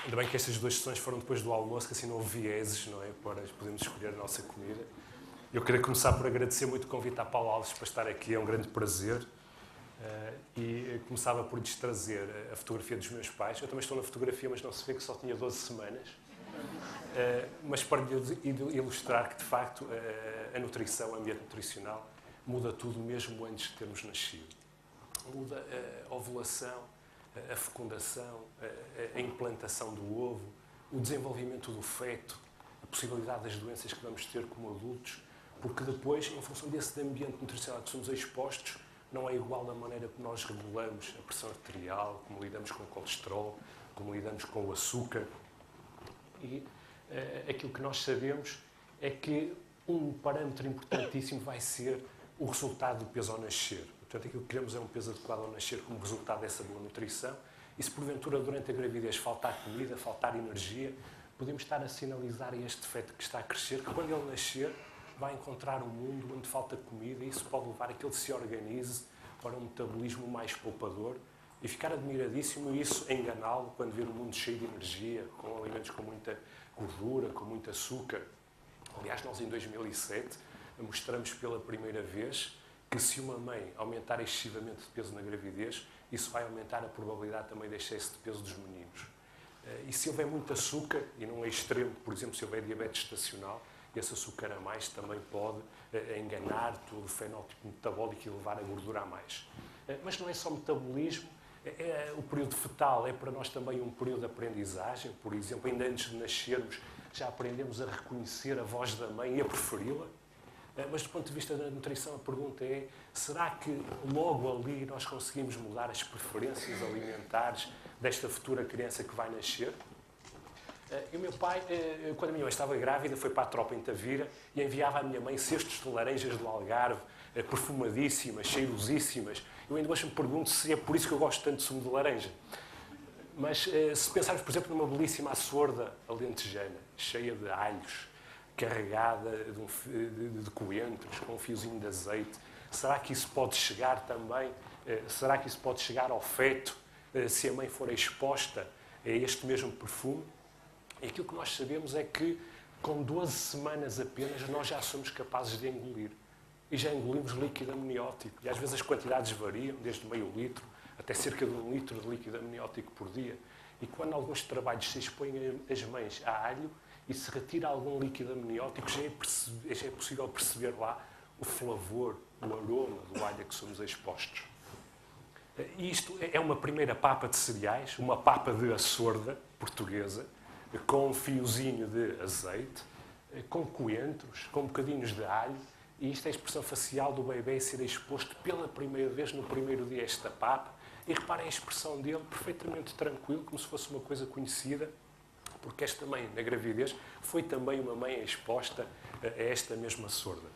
Ainda bem que estas duas sessões foram depois do almoço, que assim não houve vieses, não é? Para podermos escolher a nossa comida. Eu queria começar por agradecer muito o convite à Paulo Alves para estar aqui, é um grande prazer. E começava por lhes trazer a fotografia dos meus pais. Eu também estou na fotografia, mas não se vê que só tinha 12 semanas. Mas para lhe ilustrar que, de facto, a nutrição, o ambiente nutricional, muda tudo mesmo antes de termos nascido. Muda a ovulação, a fecundação, a implantação do ovo, o desenvolvimento do feto, a possibilidade das doenças que vamos ter como adultos, porque depois, em função desse ambiente nutricional que somos expostos, não é igual da maneira que nós regulamos a pressão arterial, como lidamos com o colesterol, como lidamos com o açúcar. E aquilo que nós sabemos é que um parâmetro importantíssimo vai ser o resultado do peso ao nascer. Portanto, aquilo que queremos é um peso adequado ao nascer como resultado dessa boa nutrição. E se porventura durante a gravidez faltar comida, faltar energia, podemos estar a sinalizar a este feto que está a crescer, que quando ele nascer vai encontrar um mundo onde falta comida e isso pode levar a que ele se organize para um metabolismo mais poupador e ficar admiradíssimo e isso enganá-lo quando vê um mundo cheio de energia, com alimentos com muita gordura, com muito açúcar. Aliás, nós em 2007 mostramos pela primeira vez que se uma mãe aumentar excessivamente de peso na gravidez, isso vai aumentar a probabilidade também de excesso de peso dos meninos. E se houver muito açúcar, e não é extremo, por exemplo, se houver diabetes estacional, esse açúcar a mais também pode enganar todo o fenótipo metabólico e levar a gordura a mais. Mas não é só metabolismo, o período fetal é para nós também um período de aprendizagem. Por exemplo, ainda antes de nascermos, já aprendemos a reconhecer a voz da mãe e a preferi-la. Mas do ponto de vista da nutrição, a pergunta é, será que logo ali nós conseguimos mudar as preferências alimentares desta futura criança que vai nascer? E o meu pai, quando a minha mãe estava grávida, foi para a tropa em Tavira e enviava à minha mãe cestos de laranjas do Algarve, perfumadíssimas, cheirosíssimas. Eu ainda hoje me pergunto se é por isso que eu gosto tanto de sumo de laranja. Mas se pensarmos, por exemplo, numa belíssima açorda alentejana, cheia de alhos, carregada de coentros, com um fiozinho de azeite, será que isso pode chegar também? Será que isso pode chegar ao feto se a mãe for exposta a este mesmo perfume? E aquilo que nós sabemos é que, com 12 semanas apenas, nós já somos capazes de engolir. E já engolimos líquido amniótico. E às vezes as quantidades variam, desde meio litro até cerca de 1 litro de líquido amniótico por dia. E quando alguns trabalhos se expõem as mães a alho e se retira algum líquido amniótico, já é possível perceber lá o flavor, o aroma do alho a que somos expostos. E isto é uma primeira papa de cereais, uma papa de açorda portuguesa, com um fiozinho de azeite, com coentros, com bocadinhos de alho, e isto é a expressão facial do bebê ser exposto pela primeira vez no primeiro dia a esta papa, e reparem a expressão dele perfeitamente tranquilo, como se fosse uma coisa conhecida, porque esta mãe, na gravidez, foi também uma mãe exposta a esta mesma sorda.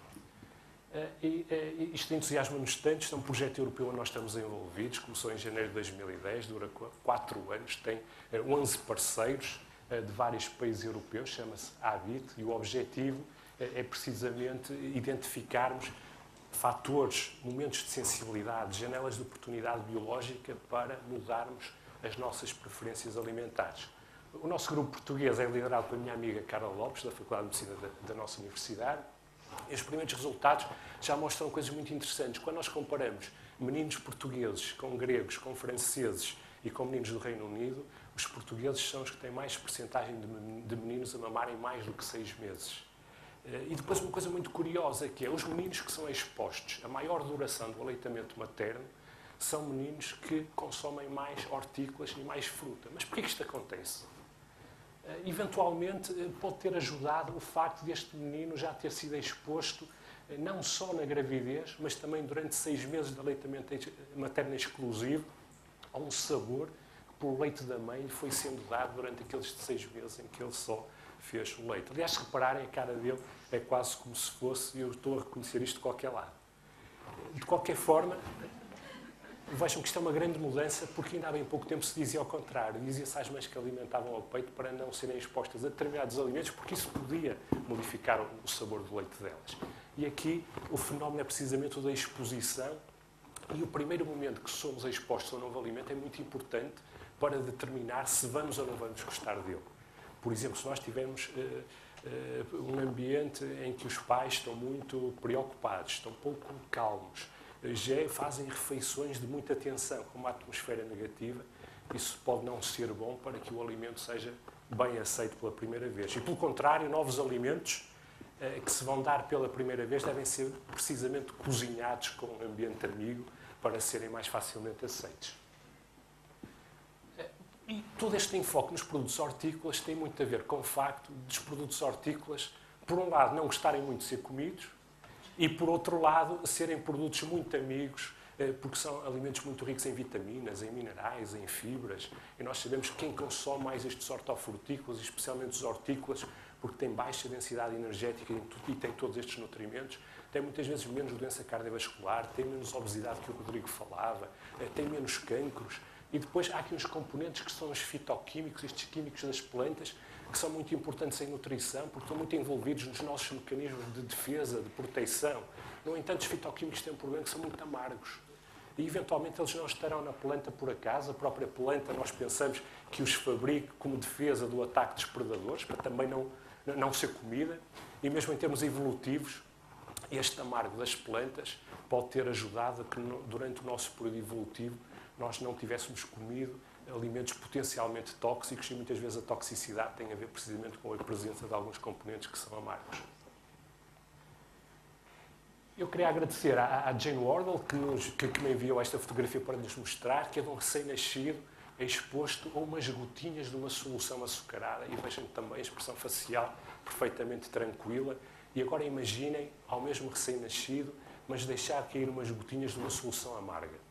Isto entusiasma-nos tanto, isto é um projeto europeu onde nós estamos envolvidos, começou em janeiro de 2010, dura 4 anos, tem 11 parceiros de vários países europeus, chama-se HABIT, e o objetivo é precisamente identificarmos fatores, momentos de sensibilidade, janelas de oportunidade biológica para mudarmos as nossas preferências alimentares. O nosso grupo português é liderado pela minha amiga Carla Lopes, da Faculdade de Medicina da nossa universidade, e os primeiros resultados já mostram coisas muito interessantes. Quando nós comparamos meninos portugueses com gregos, com franceses e com meninos do Reino Unido, os portugueses são os que têm mais percentagem de meninos a mamarem mais do que 6 meses. E depois uma coisa muito curiosa que é, os meninos que são expostos a maior duração do aleitamento materno são meninos que consomem mais hortícolas e mais fruta. Mas porquê que isto acontece? Eventualmente pode ter ajudado o facto deste menino já ter sido exposto não só na gravidez, mas também durante 6 meses de aleitamento materno exclusivo a um sabor que por leite da mãe lhe foi sendo dado durante aqueles 6 meses em que ele só fez o leite. Aliás, se repararem, a cara dele é quase como se fosse, e eu estou a reconhecer isto de qualquer lado. De qualquer forma, vejam que isto é uma grande mudança, porque ainda há bem pouco tempo se dizia ao contrário. Dizia-se às mães que alimentavam ao peito para não serem expostas a determinados alimentos, porque isso podia modificar o sabor do leite delas. E aqui o fenómeno é precisamente o da exposição, e o primeiro momento que somos expostos a um novo alimento é muito importante para determinar se vamos ou não vamos gostar dele. Por exemplo, se nós tivermos um ambiente em que os pais estão muito preocupados, estão pouco calmos, já fazem refeições de muita tensão, com uma atmosfera negativa, isso pode não ser bom para que o alimento seja bem aceito pela primeira vez. E, pelo contrário, novos alimentos que se vão dar pela primeira vez devem ser precisamente cozinhados com um ambiente amigo para serem mais facilmente aceitos. E todo este enfoque nos produtos hortícolas tem muito a ver com o facto dos produtos hortícolas, por um lado, não gostarem muito de ser comidos e, por outro lado, serem produtos muito amigos, porque são alimentos muito ricos em vitaminas, em minerais, em fibras. E nós sabemos que quem consome mais estes hortofrutícolas, especialmente os hortícolas, porque tem baixa densidade energética e tem todos estes nutrimentos, tem muitas vezes menos doença cardiovascular, tem menos obesidade que o Rodrigo falava, tem menos cancros. E depois há aqui uns componentes que são os fitoquímicos, estes químicos das plantas, que são muito importantes em nutrição, porque estão muito envolvidos nos nossos mecanismos de defesa, de proteção. No entanto, os fitoquímicos têm um problema que são muito amargos. E, eventualmente, eles não estarão na planta por acaso. A própria planta, nós pensamos que os fabrica como defesa do ataque dos predadores, para também não ser comida. E mesmo em termos evolutivos, este amargo das plantas pode ter ajudado a que, durante o nosso período evolutivo, nós não tivéssemos comido alimentos potencialmente tóxicos e muitas vezes a toxicidade tem a ver precisamente com a presença de alguns componentes que são amargos. Eu queria agradecer à Jane Wardle que me enviou esta fotografia para nos mostrar, que é de um recém-nascido exposto a umas gotinhas de uma solução açucarada. E vejam também a expressão facial perfeitamente tranquila. E agora imaginem, ao mesmo recém-nascido, mas deixar cair umas gotinhas de uma solução amarga.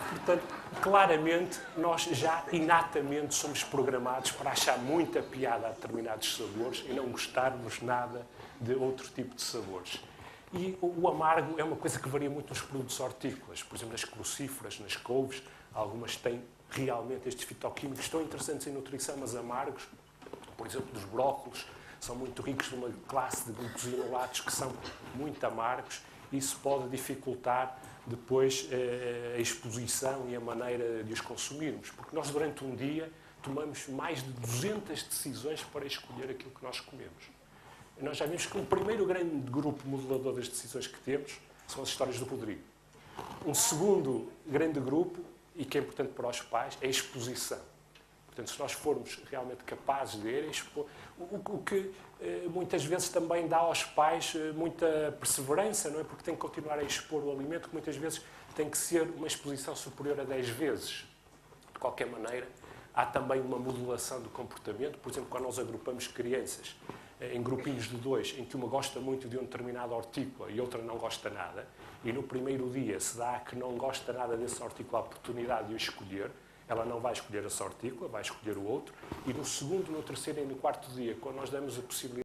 Portanto, claramente, nós já inatamente somos programados para achar muita piada a determinados sabores e não gostarmos nada de outro tipo de sabores. E o amargo é uma coisa que varia muito nos produtos hortícolas. Por exemplo, nas crucíferas, nas couves, algumas têm realmente estes fitoquímicos tão interessantes em nutrição, mas amargos. Por exemplo, dos brócolos, são muito ricos numa classe de glucosinolatos que são muito amargos. Isso pode dificultar depois a exposição e a maneira de os consumirmos. Porque nós, durante um dia, tomamos mais de 200 decisões para escolher aquilo que nós comemos. E nós já vimos que o primeiro grande grupo modelador das decisões que temos são as histórias do Rodrigo. Um segundo grande grupo, e que é importante para os pais, é a exposição. Portanto, se nós formos realmente capazes de expor, o que muitas vezes também dá aos pais muita perseverança, não é? Porque tem que continuar a expor o alimento, que muitas vezes tem que ser uma exposição superior a 10 vezes. De qualquer maneira, há também uma modulação do comportamento. Por exemplo, quando nós agrupamos crianças em grupinhos de 2, em que uma gosta muito de um determinado hortícola e outra não gosta nada, e no primeiro dia se dá a que não gosta nada desse hortícola a oportunidade de o escolher, ela não vai escolher essa hortícola, vai escolher o outro, e no segundo, no terceiro e no quarto dia, quando nós damos a possibilidade